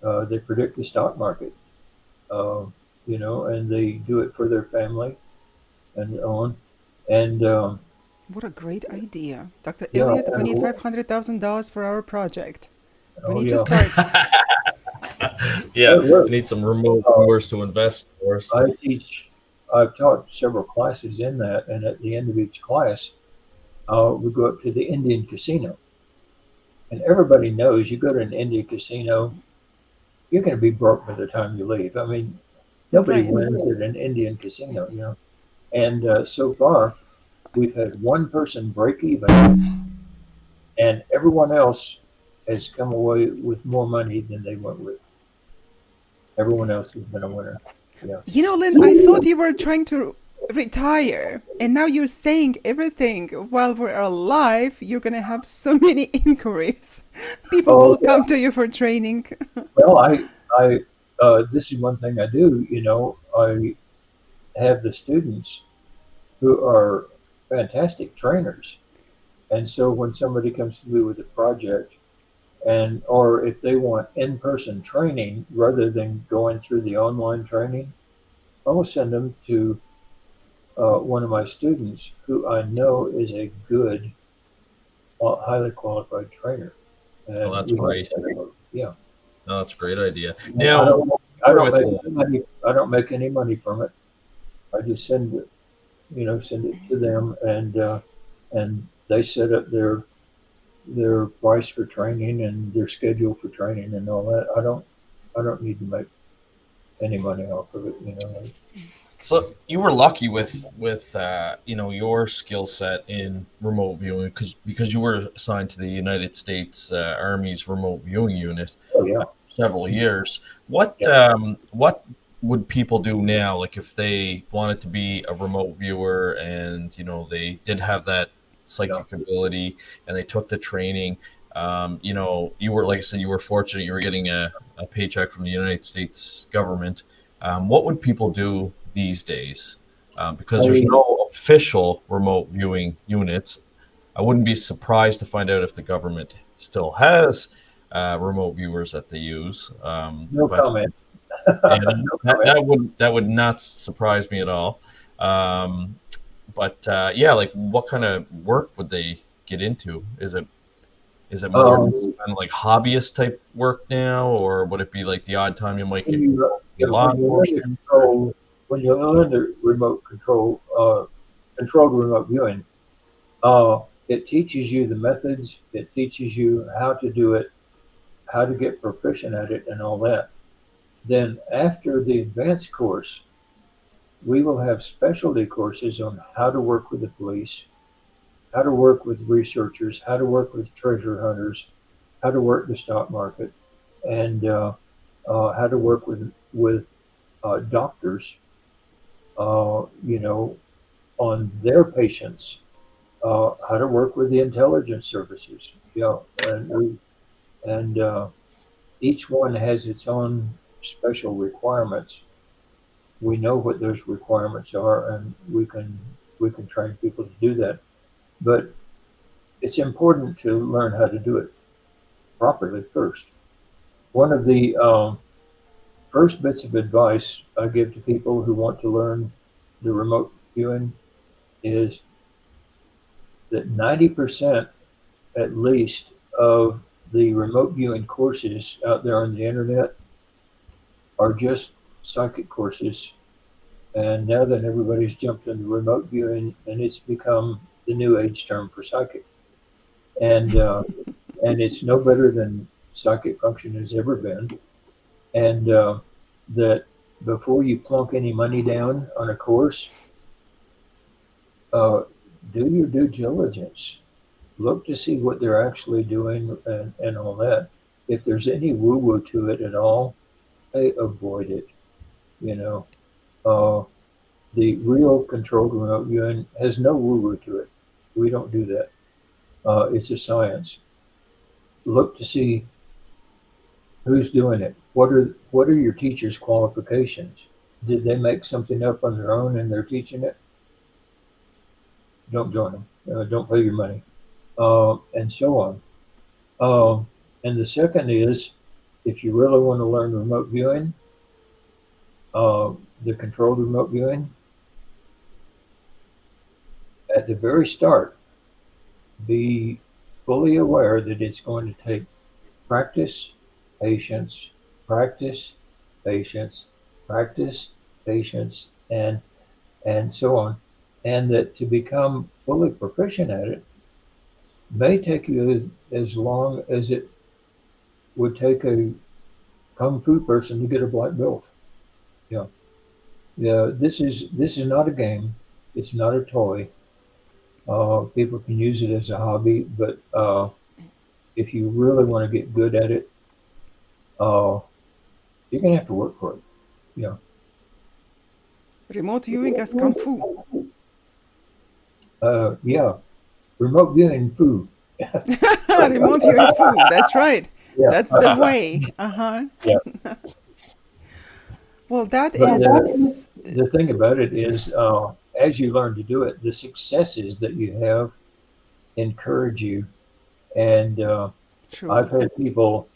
They predict the stock market, and they do it for their family and on. And what a great idea. Dr. Elliott, we need $500,000 for our project. We need to start. Yeah, we need some remote viewers to invest for us. I've taught several classes in that, and at the end of each class, we go up to the Indian casino. And everybody knows you go to an Indian casino, you're going to be broke by the time you leave. I mean, nobody Right. wins at an Indian casino, you know. And so far, we've had one person break even, and everyone else has come away with more money than they went with. Everyone else has been a winner. Yeah. You know, Lynn, I thought So, you were trying to retire, and now you're saying everything while we're alive. You're gonna have so many inquiries. People oh will yeah. come to you for training. Well, this is one thing I do. You know, I have the students who are fantastic trainers, and so when somebody comes to me with a project, and or if they want in-person training rather than going through the online training, I will send them to one of my students who I know is a good, highly qualified trainer, Oh, and that's we have great. yeah. No, that's a great idea. And I Now, don't I you're don't with make any money. I don't make any money from it. I just send it to them, and they set up their price for training and their schedule for training and all that. I don't need to make any money off of it. You know. so you were lucky with your skill set in remote viewing because you were assigned to the United States Army's remote viewing unit Oh yeah, several years. What yeah. what would people do now? Like if they wanted to be a remote viewer and they did have that Yeah. psychic ability and they took the training. You were, like I said, you were fortunate. You were getting a paycheck from the United States government. What would people do these days? Because there's I, no official remote viewing units. I wouldn't be surprised to find out if the government still has remote viewers that they use. no But comment. and No that, comment. that would not surprise me at all. Um, but yeah, like what kind of work would they get into? Is it more Um, kind of like hobbyist type work now, or would it be like the odd time you might when get you involved in law when you learn to enforcement? Or, control when you learn the remote control controlled remote viewing, it teaches you the methods. It teaches you how to do it, how to get proficient at it, and all that. Then after the advanced course, we will have specialty courses on how to work with the police, how to work with researchers, how to work with treasure hunters, how to work the stock market, and how to work with doctors, you know, on their patients, how to work with the intelligence services, you know, and each one has its own special requirements. We know what those requirements are, and we can train people to do that. But it's important to learn how to do it properly first. One of the first bits of advice I give to people who want to learn the remote viewing is that 90% at least of the remote viewing courses out there on the internet are just psychic courses. And now that everybody's jumped into remote viewing, and it's become the new age term for psychic. And and it's no better than psychic function has ever been. And that before you plunk any money down on a course, uh, do your due diligence. Look to see what they're actually doing and all that. If there's any woo woo to it at all, hey, avoid it. You know, uh, the real controlled remote viewing has no woo woo to it. We don't do that. It's a science. Look to see who's doing it. What are your teachers' qualifications? Did they make something up on their own and they're teaching it? Don't join them. Don't pay your money, and so on. And the second is, if you really want to learn remote viewing, the controlled remote viewing, at the very start, be fully aware that it's going to take practice, patience, practice, patience, practice, patience, and so on. And that to become fully proficient at it may take you as long as it would take a kung fu person to get a black belt. Yeah, yeah. This is not a game. It's not a toy. People can use it as a hobby, but if you really want to get good at it, uh, you're gonna have to work for it. Yeah. Remote viewing as Kung Fu. Yeah. Remote viewing food. Remote viewing Fu. That's right. Yeah. That's the way. Uh-huh. Yeah. Well, that But is the thing about it is, as you learn to do it, the successes that you have encourage you. And true. I've had people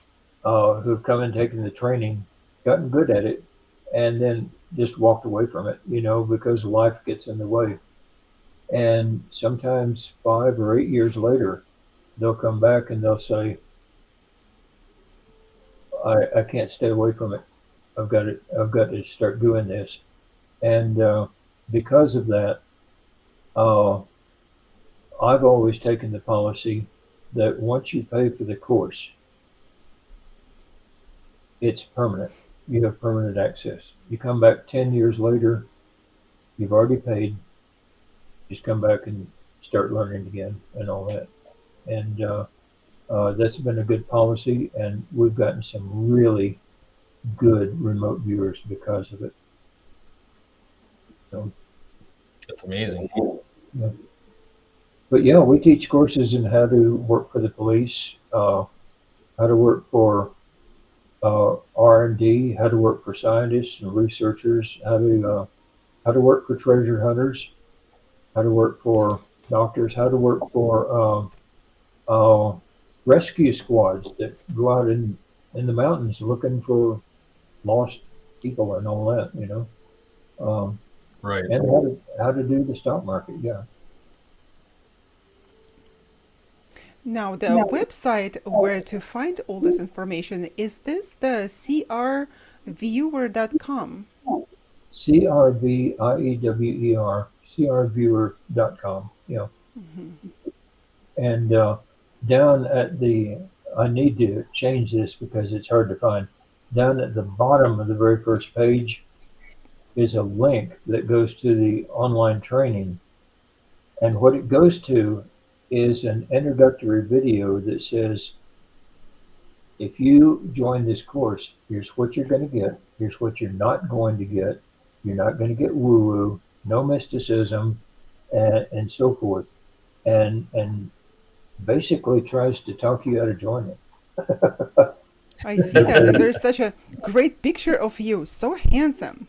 who've come and taken the training, gotten good at it, and then just walked away from it, because life gets in the way. And sometimes 5 or 8 years later, they'll come back and they'll say, I can't stay away from it. I've got to start doing this. And because of that, uh, I've always taken the policy that once you pay for the course, it's permanent. You have permanent access. You come back 10 years later, you've already paid, just come back and start learning again and all that. And that's been a good policy, and we've gotten some really good remote viewers because of it. So, That's amazing. yeah. But yeah, we teach courses in how to work for the police, how to work for R&D, how to work for scientists and researchers, how to work for treasure hunters, how to work for doctors, how to work for rescue squads that go out in the mountains looking for lost people and all that, Right. and how to do the stock market. Yeah. Now, the website where to find all this information, is this the crviewer.com? CRVIEWER, crviewer.com. Yeah. And down at I need to change this because it's hard to find. Down at the bottom of the very first page is a link that goes to the online training. And what it goes to is an introductory video that says, if you join this course, here's what you're going to get. Here's what you're not going to get. You're not going to get woo-woo, no mysticism, and so forth. And basically tries to talk you out of joining it. I see that. And there's such a great picture of you. So handsome.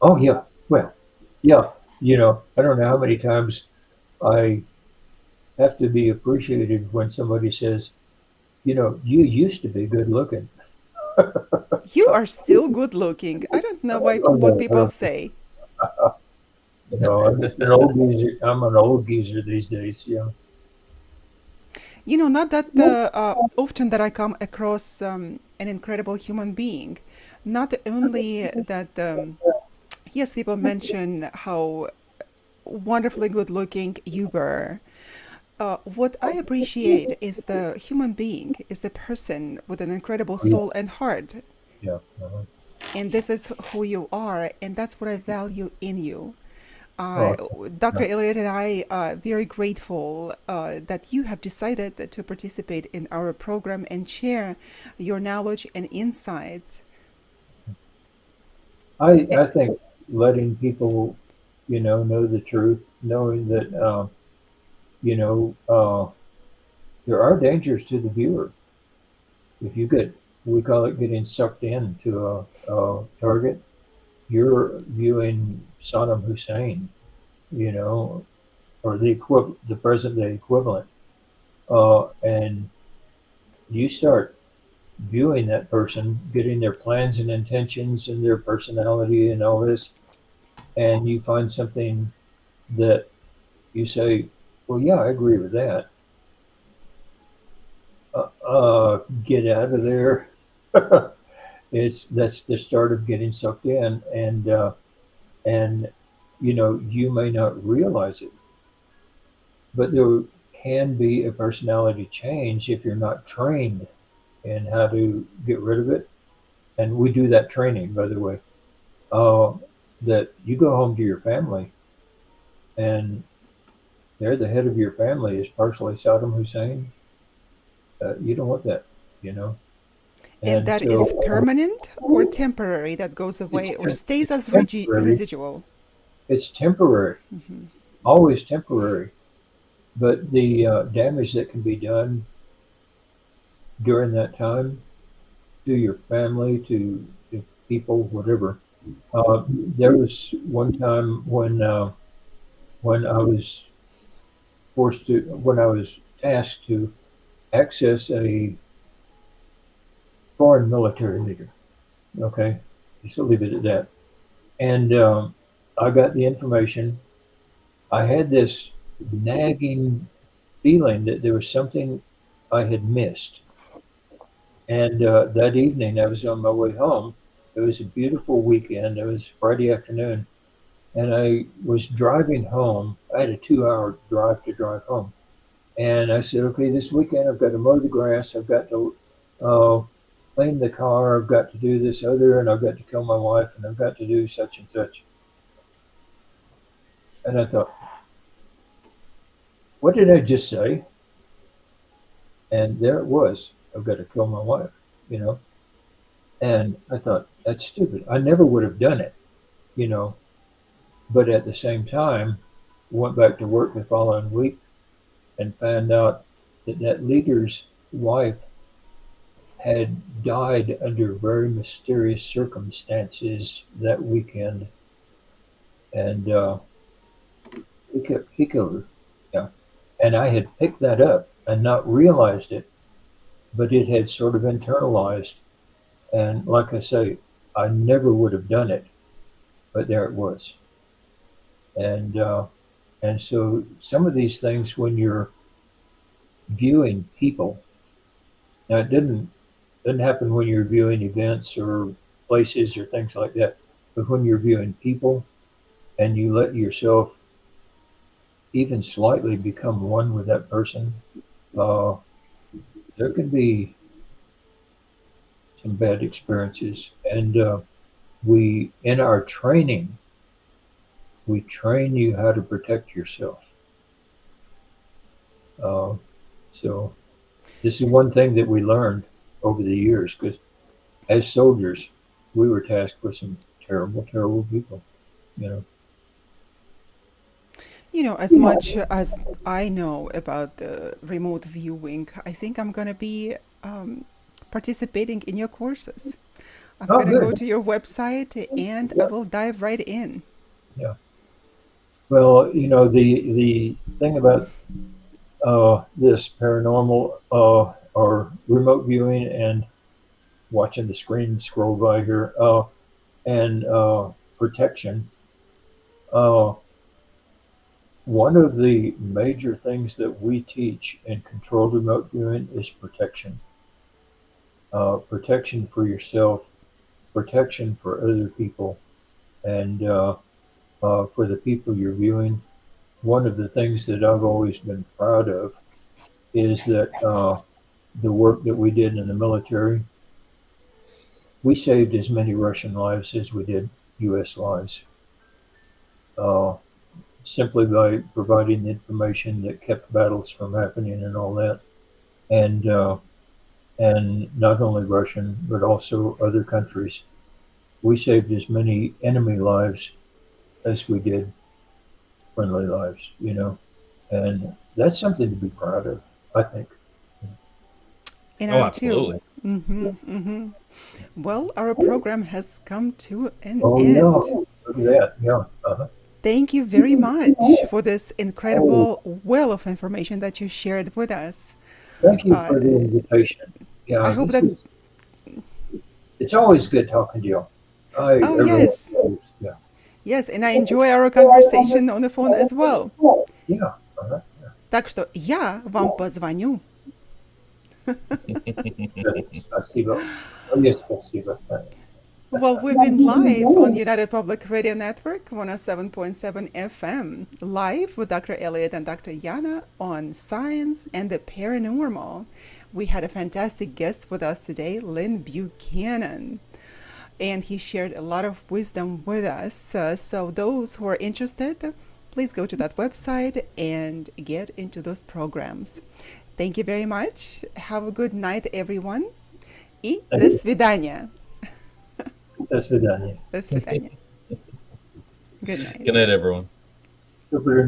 Oh, yeah. Well, yeah. I don't know how many times I have to be appreciated when somebody says, you used to be good looking. You are still good looking. I don't know what people say. I'm just an old geezer. I'm an old geezer these days. Yeah. Not that often that I come across an incredible human being. Not only that, yes, people mention how wonderfully good looking you were. What I appreciate is the human being, is the person with an incredible soul and heart. Yeah. And this is who you are, and that's what I value in you. Dr. Elliott and I are very grateful that you have decided to participate in our program and share your knowledge and insights. I think letting people, know the truth, knowing that, there are dangers to the viewer. If you we call it getting sucked into a target, you're viewing Saddam Hussein, or the present day equivalent, and you start viewing that person, getting their plans and intentions and their personality and all this, and you find something that you say, well, yeah, I agree with that. Get out of there. That's the start of getting sucked in, and you may not realize it, but there can be a personality change if you're not trained in how to get rid of it. And we do that training, by the way. That you go home to your family, and they're the head of your family is partially Saddam Hussein. You don't want that, you know. And And that so is permanent or temporary, that goes away or stays as temporary. residual? It's temporary, always temporary. But the damage that can be done during that time to your family, to people, whatever. There was one time when I was when I was tasked to access a foreign military leader. Okay, just leave it at that. And I got the information. I had this nagging feeling that there was something I had missed. And that evening, I was on my way home. It was a beautiful weekend. It was Friday afternoon, and I was driving home. I had a 2-hour drive to drive home. And I said, okay, this weekend I've got to mow the grass. I've got to clean the car. I've got to do this other, and I've got to kill my wife, and I've got to do such and such. And I thought, what did I just say? And there it was. I've got to kill my wife, you know. And I thought, that's stupid. I never would have done it, you know. But at the same time, went back to work the following week and found out that that leader's wife had died under very mysterious circumstances that weekend. And he killed her. Yeah. And I had picked that up and not realized it, but it had sort of internalized. And like I say, I never would have done it, but there it was. And so some of these things, when you're viewing people, now it doesn't happen when you're viewing events or places or things like that, but when you're viewing people and you let yourself even slightly become one with that person, there can be some bad experiences. And we, in our training, we train you how to protect yourself. So this is one thing that we learned over the years, because as soldiers, we were tasked with some terrible, terrible people, you know. You know, as much as I know about the remote viewing, I think I'm going to be participating in your courses. I'm Oh, going to go good. to your website and I Yeah. will dive right in. Yeah. Well, you know, the thing about this paranormal or remote viewing and watching the screen scroll by here and protection. Uh, One of the major things that we teach in controlled remote viewing is protection. Protection for yourself, protection for other people, and for the people you're viewing. One of the things that I've always been proud of is that the work that we did in the military, we saved as many Russian lives as we did U.S. lives, simply by providing the information that kept battles from happening and all that. And not only Russian, but also other countries. We saved as many enemy lives as we did friendly lives, you know. And that's something to be proud of, I think. And I Oh, am too. absolutely. Well, our program has come to an Oh, yeah. end. Look at that. Yeah. Thank you very much for this Oh, incredible well of information that you shared with us. thank you Uh, for the invitation. I Yeah, hope that, it's always good talking to you. oh, Everyone yes, knows. Yeah. yes, and I enjoy our conversation on the phone as well. Yeah. Так что я вам позвоню. Спасибо. Oh, yes, спасибо. Well, we've been live on United Public Radio Network, 107.7 FM, live with Dr. Elliot and Dr. Yana on science and the paranormal. We had a fantastic guest with us today, Lyn Buchanan, and he shared a lot of wisdom with us. So those who are interested, please go to that website and get into those programs. Thank you very much. Have a good night, everyone. И до свидания. До свидания. До свидания. Good night. Good night, everyone. Доброй